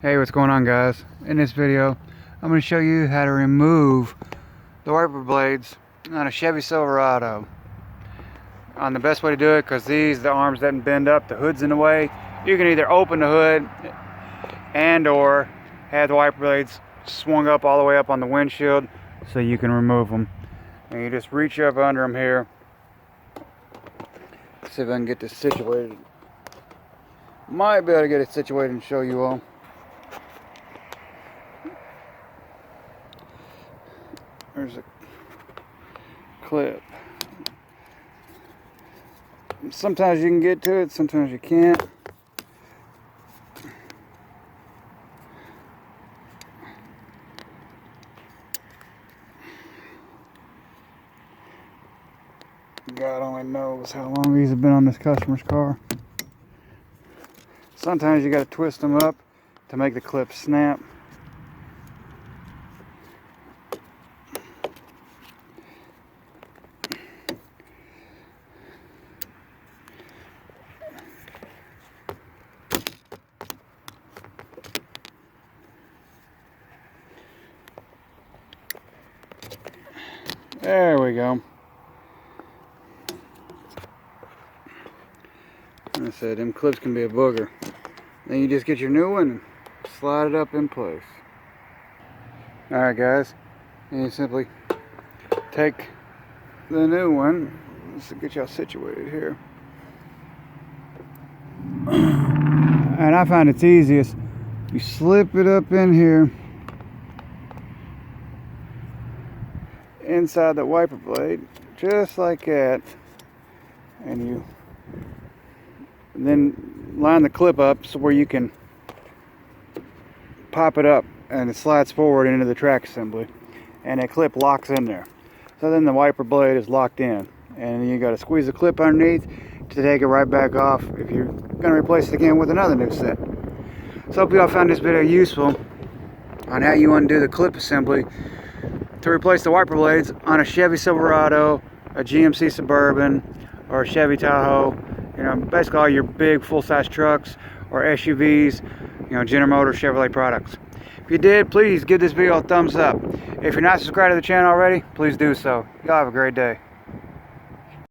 Hey, what's going on, guys? In this video I'm going to show you how to remove the wiper blades on a Chevy Silverado. On the best way to do it, because the arms doesn't bend up, the hood's in the way. You can either open the hood and or have the wiper blades swung up all the way up on the windshield so you can remove them. And you just reach up under them here. See if I can get this situated. Might be able to get it situated and show you all. There's a clip. Sometimes you can get to it, sometimes you can't. God only knows how long these have been on this customer's car. Sometimes you got to twist them up to make the clip snap. There we go. Like I said, them clips can be a booger. Then you just get your new one and slide it up in place. Alright guys, and you simply take the new one. Let's get y'all situated here. And I find it's easiest. You slip it up in here inside the wiper blade, just like that, and you then line the clip up so where you can pop it up and it slides forward into the track assembly, and that clip locks in there. So then the wiper blade is locked in, and you got to squeeze the clip underneath to take it right back off if you're going to replace it again with another new set. So hope you all found this video useful on how you undo the clip assembly to replace the wiper blades on a Chevy Silverado, a GMC Suburban, or a Chevy Tahoe. You know, basically all your big full-size trucks or SUVs, you know, General Motors, Chevrolet products. If you did, please give this video a thumbs up. If you're not subscribed to the channel already, please do so. Y'all have a great day.